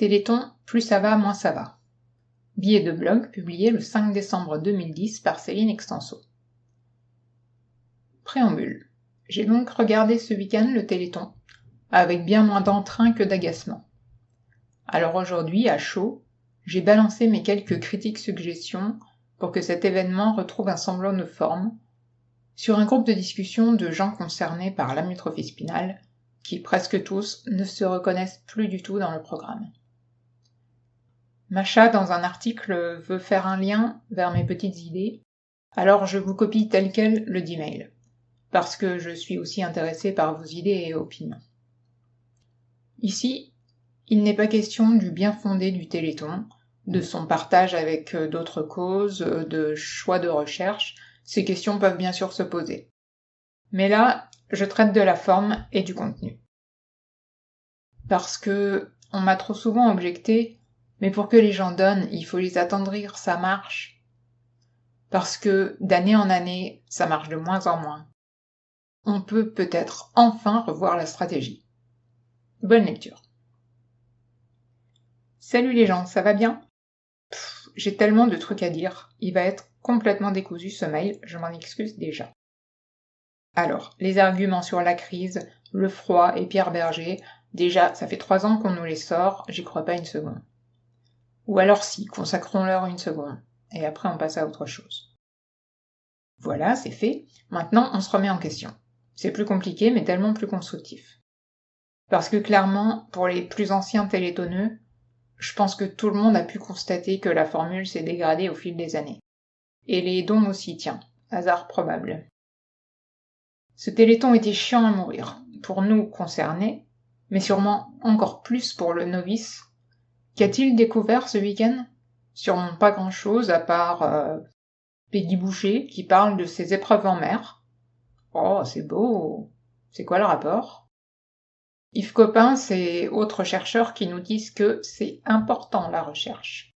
Téléthon, plus ça va, moins ça va. Billet de blog publié le 5 décembre 2010 par Céline Extenso. Préambule. J'ai donc regardé ce week-end le Téléthon, avec bien moins d'entrain que d'agacement. Alors aujourd'hui, à chaud, j'ai balancé mes quelques critiques suggestions pour que cet événement retrouve un semblant de forme, sur un groupe de discussion de gens concernés par l'amyotrophie spinale, qui presque tous ne se reconnaissent plus du tout dans le programme. Macha, dans un article, veut faire un lien vers mes petites idées, alors je vous copie tel quel le dit mail, parce que je suis aussi intéressée par vos idées et opinions. Ici, il n'est pas question du bien fondé du Téléthon, de son partage avec d'autres causes, de choix de recherche. Ces questions peuvent bien sûr se poser. Mais là, je traite de la forme et du contenu. Parce que on m'a trop souvent objecté, mais pour que les gens donnent, il faut les attendrir, ça marche. Parce que d'année en année, ça marche de moins en moins. On peut peut-être enfin revoir la stratégie. Bonne lecture. Salut les gens, ça va bien ? J'ai tellement de trucs à dire, il va être complètement décousu ce mail, je m'en excuse déjà. Alors, les arguments sur la crise, le froid et Pierre Berger, déjà, ça fait 3 ans qu'on nous les sort, j'y crois pas une seconde. Ou alors si, consacrons-leur une seconde, et après on passe à autre chose. Voilà, c'est fait, maintenant on se remet en question. C'est plus compliqué, mais tellement plus constructif. Parce que clairement, pour les plus anciens téléthoneux, je pense que tout le monde a pu constater que la formule s'est dégradée au fil des années. Et les dons aussi, tiens, hasard probable. Ce téléthon était chiant à mourir, pour nous concernés, mais sûrement encore plus pour le novice. Qu'a-t-il découvert ce week-end ? Sûrement pas grand-chose, à part Peggy Boucher, qui parle de ses épreuves en mer. Oh, c'est beau. C'est quoi le rapport ? Yves Coppens et autres chercheurs qui nous disent que c'est important la recherche.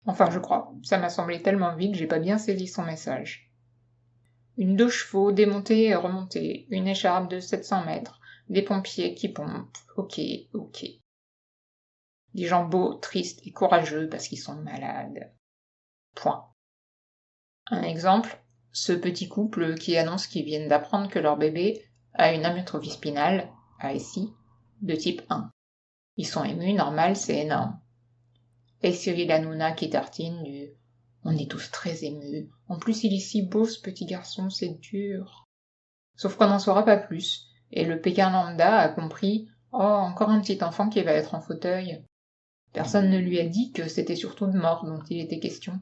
Enfin, je crois, ça m'a semblé tellement vite, j'ai pas bien saisi son message. Une 2 chevaux démontée et remontée, une écharpe de 700 mètres, des pompiers qui pompent, ok. Des gens beaux, tristes et courageux parce qu'ils sont malades. Point. Un exemple, ce petit couple qui annonce qu'ils viennent d'apprendre que leur bébé a une amyotrophie spinale, ASI, de type 1. Ils sont émus, normal, c'est énorme. Et Cyril Hanouna qui tartine du « On est tous très émus, en plus il est si beau ce petit garçon, c'est dur ». Sauf qu'on n'en saura pas plus, et le Pékin lambda a compris « Oh, encore un petit enfant qui va être en fauteuil ». Personne ne lui a dit que c'était surtout de mort dont il était question.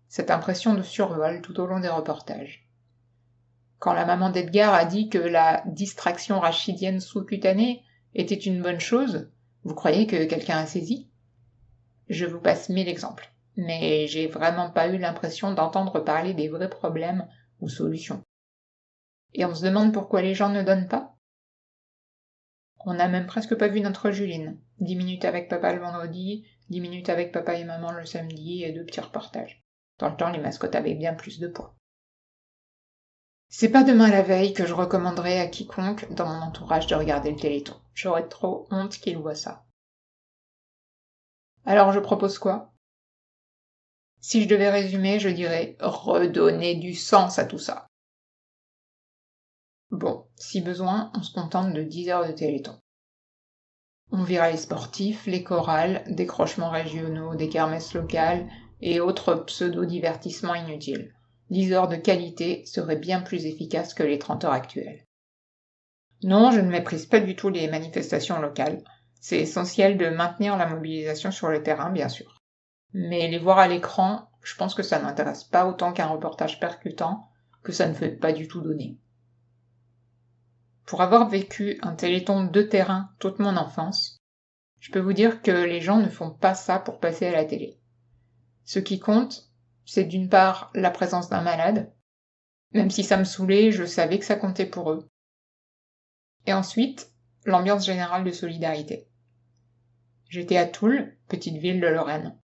Cette impression de survol tout au long des reportages. Quand la maman d'Edgar a dit que la distraction rachidienne sous-cutanée était une bonne chose, vous croyez que quelqu'un a saisi ? Je vous passe 1000 exemples, mais j'ai vraiment pas eu l'impression d'entendre parler des vrais problèmes ou solutions. Et on se demande pourquoi les gens ne donnent pas ? On n'a même presque pas vu notre Juline. 10 minutes avec papa le vendredi, 10 minutes avec papa et maman le samedi et 2 petits reportages. Dans le temps, les mascottes avaient bien plus de poids. C'est pas demain la veille que je recommanderais à quiconque dans mon entourage de regarder le Téléthon. J'aurais trop honte qu'il voit ça. Alors je propose quoi ? Si je devais résumer, je dirais redonner du sens à tout ça. Bon, si besoin, on se contente de 10 heures de Téléthon. On verra les sportifs, les chorales, décrochements régionaux, des kermesses locales et autres pseudo-divertissements inutiles. 10 heures de qualité seraient bien plus efficaces que les 30 heures actuelles. Non, je ne méprise pas du tout les manifestations locales. C'est essentiel de maintenir la mobilisation sur le terrain, bien sûr. Mais les voir à l'écran, je pense que ça n'intéresse pas autant qu'un reportage percutant, que ça ne fait pas du tout donner. Pour avoir vécu un téléthon de terrain toute mon enfance, je peux vous dire que les gens ne font pas ça pour passer à la télé. Ce qui compte, c'est d'une part la présence d'un malade, même si ça me saoulait, je savais que ça comptait pour eux. Et ensuite, l'ambiance générale de solidarité. J'étais à Toul, petite ville de Lorraine.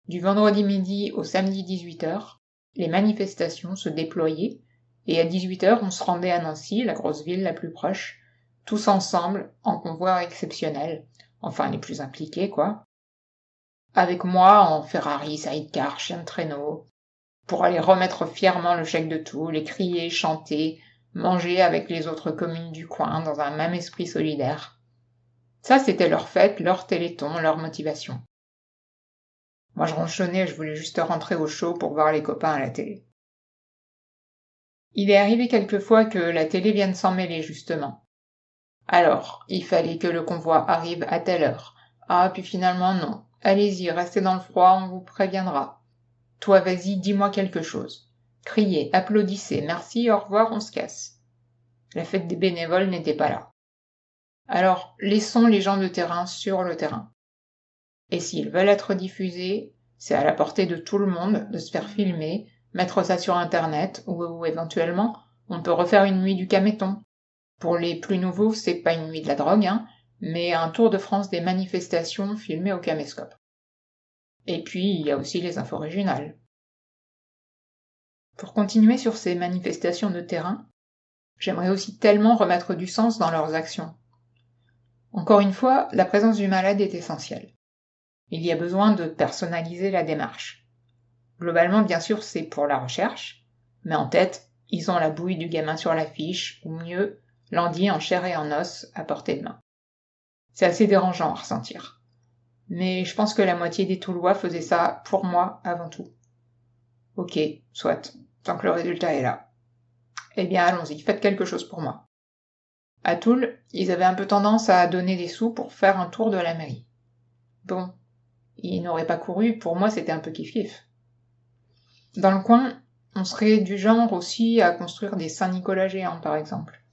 Du vendredi midi au samedi 18h, les manifestations se déployaient, et à 18h, on se rendait à Nancy, la grosse ville la plus proche, tous ensemble, en convoi exceptionnel, enfin les plus impliqués, quoi. Avec moi en Ferrari, sidecar, chien de traîneau, pour aller remettre fièrement le chèque de tout, les crier, chanter, manger avec les autres communes du coin dans un même esprit solidaire. Ça, c'était leur fête, leur téléthon, leur motivation. Moi, je ronchonnais, je voulais juste rentrer au chaud pour voir les copains à la télé. Il est arrivé quelquefois que la télé vienne s'en mêler, justement. Alors, il fallait que le convoi arrive à telle heure. Ah, puis finalement, non. Allez-y, restez dans le froid, on vous préviendra. Toi, vas-y, dis-moi quelque chose. Criez, applaudissez, merci, au revoir, on se casse. La fête des bénévoles n'était pas là. Alors, laissons les gens de terrain sur le terrain. Et s'ils veulent être diffusés, c'est à la portée de tout le monde de se faire filmer, mettre ça sur Internet, ou éventuellement, on peut refaire une nuit du caméton. Pour les plus nouveaux, c'est pas une nuit de la drogue, mais un tour de France des manifestations filmées au caméscope. Et puis, il y a aussi les infos régionales. Pour continuer sur ces manifestations de terrain, j'aimerais aussi tellement remettre du sens dans leurs actions. Encore une fois, la présence du malade est essentielle. Il y a besoin de personnaliser la démarche. Globalement, bien sûr, c'est pour la recherche, mais en tête, ils ont la bouille du gamin sur l'affiche, ou mieux, l'Andy en chair et en os à portée de main. C'est assez dérangeant à ressentir. Mais je pense que la moitié des Toulois faisaient ça pour moi avant tout. Ok, soit, tant que le résultat est là. Eh bien, allons-y, faites quelque chose pour moi. À Toul, ils avaient un peu tendance à donner des sous pour faire un tour de la mairie. Bon, ils n'auraient pas couru, pour moi c'était un peu kiff-kiff. Dans le coin, on serait du genre aussi à construire des Saint-Nicolas géants, par exemple.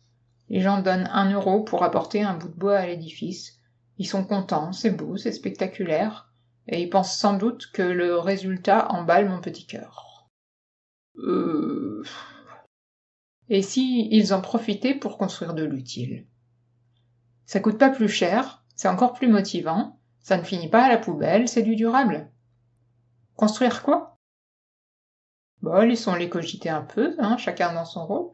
Les gens donnent 1 euro pour apporter un bout de bois à l'édifice. Ils sont contents, c'est beau, c'est spectaculaire, et ils pensent sans doute que le résultat emballe mon petit cœur. Et si ils en profitaient pour construire de l'utile? Ça coûte pas plus cher, c'est encore plus motivant, ça ne finit pas à la poubelle, c'est du durable. Construire quoi? Bon, laissons-les cogiter un peu, chacun dans son rôle.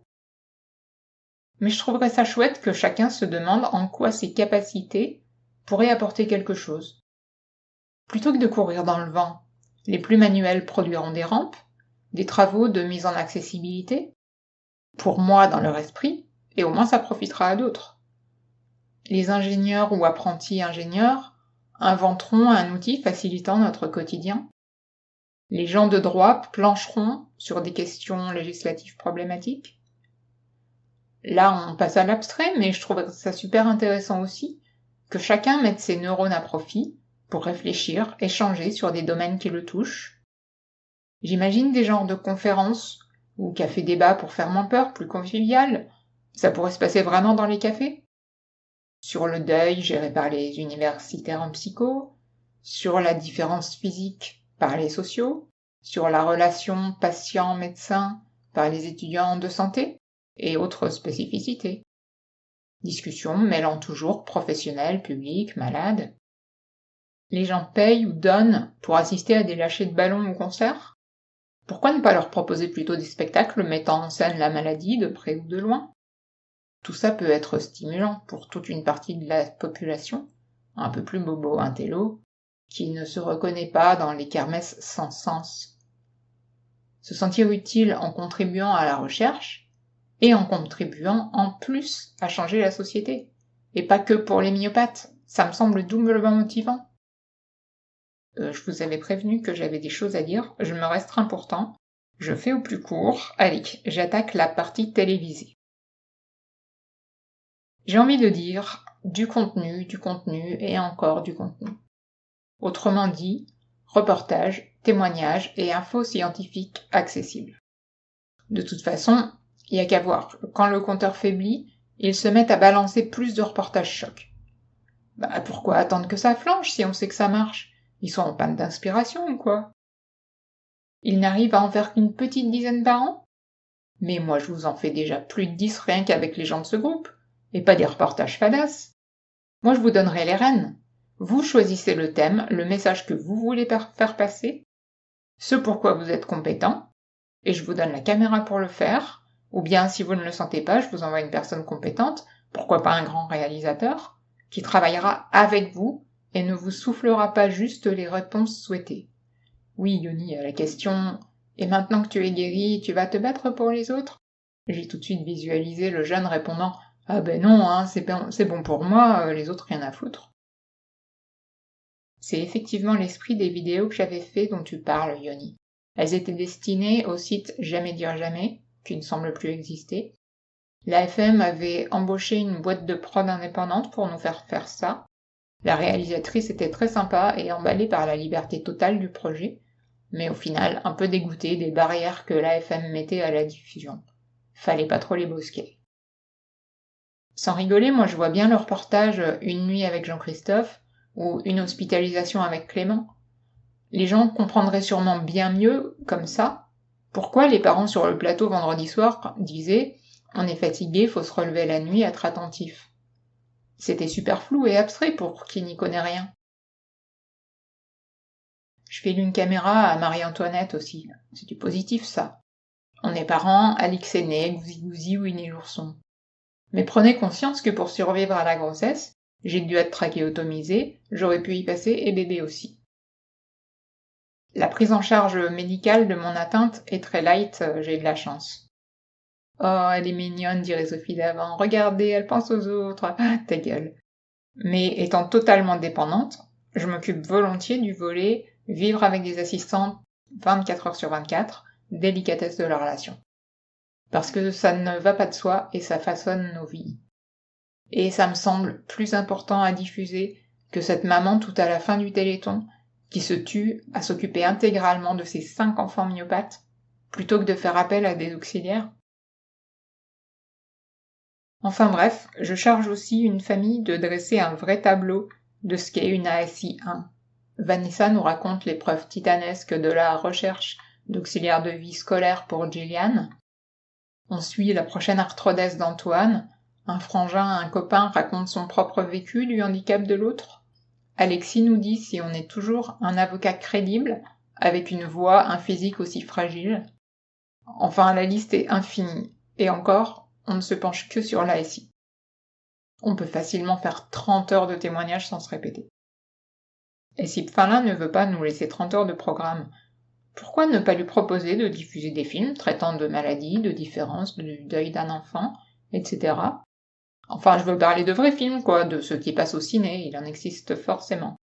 Mais je trouverais ça chouette que chacun se demande en quoi ses capacités pourraient apporter quelque chose. Plutôt que de courir dans le vent, les plus manuels produiront des rampes, des travaux de mise en accessibilité, pour moi dans leur esprit, et au moins ça profitera à d'autres. Les ingénieurs ou apprentis ingénieurs inventeront un outil facilitant notre quotidien. Les gens de droit plancheront sur des questions législatives problématiques. Là, on passe à l'abstrait, mais je trouve ça super intéressant aussi que chacun mette ses neurones à profit pour réfléchir, échanger sur des domaines qui le touchent. J'imagine des genres de conférences ou café-débat pour faire moins peur, plus convivial. Ça pourrait se passer vraiment dans les cafés. Sur le deuil géré par les universitaires en psycho, sur la différence physique par les sociaux, sur la relation patient-médecin par les étudiants de santé et autres spécificités. Discussion mêlant toujours professionnels, publics, malades. Les gens payent ou donnent pour assister à des lâchers de ballons au concert. Pourquoi ne pas leur proposer plutôt des spectacles mettant en scène la maladie de près ou de loin? Tout ça peut être stimulant pour toute une partie de la population, un peu plus bobo intello, qui ne se reconnaît pas dans les kermesses sans sens. Se sentir utile en contribuant à la recherche, et en contribuant en plus à changer la société. Et pas que pour les myopathes, ça me semble doublement motivant. Je vous avais prévenu que j'avais des choses à dire, je me restreins pourtant. Je fais au plus court. Allez, j'attaque la partie télévisée. J'ai envie de dire du contenu et encore du contenu. Autrement dit, reportages, témoignages et infos scientifiques accessibles. De toute façon, il y a qu'à voir. Quand le compteur faiblit, ils se mettent à balancer plus de reportages chocs. Pourquoi attendre que ça flanche si on sait que ça marche? Ils sont en panne d'inspiration ou quoi? Ils n'arrivent à en faire qu'une petite dizaine par an? Mais moi je vous en fais déjà plus de 10 rien qu'avec les gens de ce groupe, et pas des reportages fadas. Moi je vous donnerai les rênes. Vous choisissez le thème, le message que vous voulez faire passer, ce pourquoi vous êtes compétent, et je vous donne la caméra pour le faire, ou bien si vous ne le sentez pas, je vous envoie une personne compétente, pourquoi pas un grand réalisateur, qui travaillera avec vous et ne vous soufflera pas juste les réponses souhaitées. Oui, Yoni, à la question « Et maintenant que tu es guéri, tu vas te battre pour les autres ?» J'ai tout de suite visualisé le jeune répondant « Ah ben non, hein, c'est bon pour moi, les autres rien à foutre. » C'est effectivement l'esprit des vidéos que j'avais fait dont tu parles, Yoni. Elles étaient destinées au site Jamais dire jamais, qui ne semble plus exister. L'AFM avait embauché une boîte de prod indépendante pour nous faire ça. La réalisatrice était très sympa et emballée par la liberté totale du projet, mais au final un peu dégoûtée des barrières que l'AFM mettait à la diffusion. Fallait pas trop les brusquer. Sans rigoler, moi je vois bien le reportage Une nuit avec Jean-Christophe ou Une hospitalisation avec Clément. Les gens comprendraient sûrement bien mieux, comme ça, pourquoi les parents sur le plateau vendredi soir disaient « On est fatigué, faut se relever la nuit, être attentif ». C'était super flou et abstrait pour qui n'y connaît rien. Je file une caméra à Marie-Antoinette aussi, c'est du positif ça. On est parents, Alix est né, Gouzi-Gouzi ou Winnie l'ourson. Mais prenez conscience que pour survivre à la grossesse, j'ai dû être trachéotomisée, j'aurais pu y passer et bébé aussi. La prise en charge médicale de mon atteinte est très light, j'ai de la chance. Oh, elle est mignonne, dirait Sophie d'avant. Regardez, elle pense aux autres. Ah, ta gueule. Mais étant totalement dépendante, je m'occupe volontiers du volet vivre avec des assistantes 24 heures sur 24, délicatesse de la relation. Parce que ça ne va pas de soi et ça façonne nos vies. Et ça me semble plus important à diffuser que cette maman tout à la fin du Téléthon qui se tue à s'occuper intégralement de ses 5 enfants myopathes, plutôt que de faire appel à des auxiliaires. Enfin bref, je charge aussi une famille de dresser un vrai tableau de ce qu'est une ASI 1. Vanessa nous raconte l'épreuve titanesque de la recherche d'auxiliaires de vie scolaire pour Gillian. On suit la prochaine arthrodèse d'Antoine. Un frangin, un copain raconte son propre vécu du handicap de l'autre. Alexis nous dit si on est toujours un avocat crédible, avec une voix, un physique aussi fragile. Enfin, la liste est infinie. Et encore, on ne se penche que sur l'ASI. On peut facilement faire 30 heures de témoignages sans se répéter. Et si Pfalin ne veut pas nous laisser 30 heures de programme, pourquoi ne pas lui proposer de diffuser des films traitant de maladies, de différences, du deuil d'un enfant, etc. Enfin, je veux parler de vrais films, quoi, de ceux qui passent au ciné, il en existe forcément.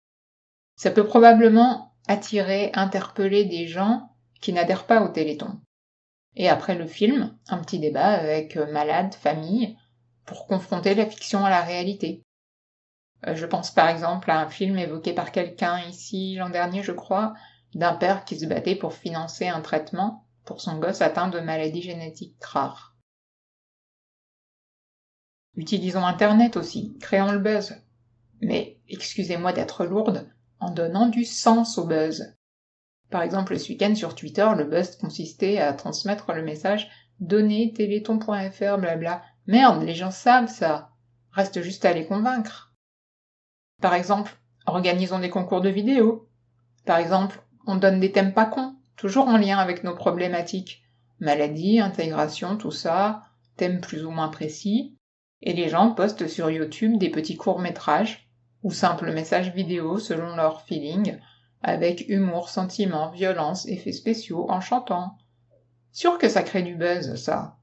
Ça peut probablement attirer, interpeller des gens qui n'adhèrent pas au Téléthon. Et après le film, un petit débat avec malades, famille, pour confronter la fiction à la réalité. Je pense par exemple à un film évoqué par quelqu'un ici l'an dernier, je crois, d'un père qui se battait pour financer un traitement pour son gosse atteint de maladies génétiques rares. Utilisons Internet aussi, créons le buzz. Mais, excusez-moi d'être lourde, en donnant du sens au buzz. Par exemple, ce week-end sur Twitter, le buzz consistait à transmettre le message « Donnez, téléthon.fr, blabla ». Merde, les gens savent ça. Reste juste à les convaincre. Par exemple, organisons des concours de vidéos. Par exemple, on donne des thèmes pas cons, toujours en lien avec nos problématiques. Maladie, intégration, tout ça, thèmes plus ou moins précis. Et les gens postent sur YouTube des petits courts-métrages ou simples messages vidéo selon leur feeling, avec humour, sentiment, violence, effets spéciaux, en chantant. Sûr que ça crée du buzz, ça.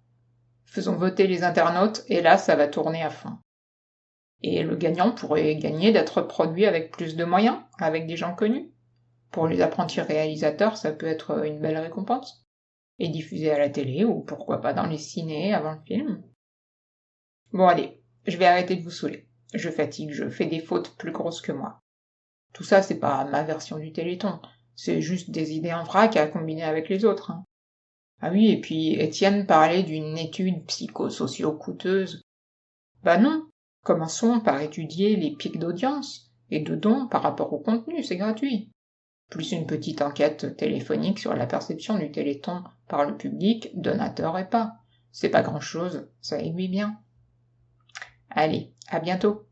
Faisons voter les internautes, et là, ça va tourner à fond. Et le gagnant pourrait gagner d'être produit avec plus de moyens, avec des gens connus. Pour les apprentis réalisateurs, ça peut être une belle récompense. Et diffusé à la télé, ou pourquoi pas dans les cinés avant le film. Bon allez, je vais arrêter de vous saouler. Je fatigue, je fais des fautes plus grosses que moi. Tout ça, c'est pas ma version du Téléthon, c'est juste des idées en vrac à combiner avec les autres. Hein. Ah oui, et puis Étienne parlait d'une étude psychosocio-coûteuse. Bah non, commençons par étudier les pics d'audience et de dons par rapport au contenu, c'est gratuit. Plus une petite enquête téléphonique sur la perception du Téléthon par le public, donateur et pas. C'est pas grand-chose, ça aiguille bien. Allez, à bientôt.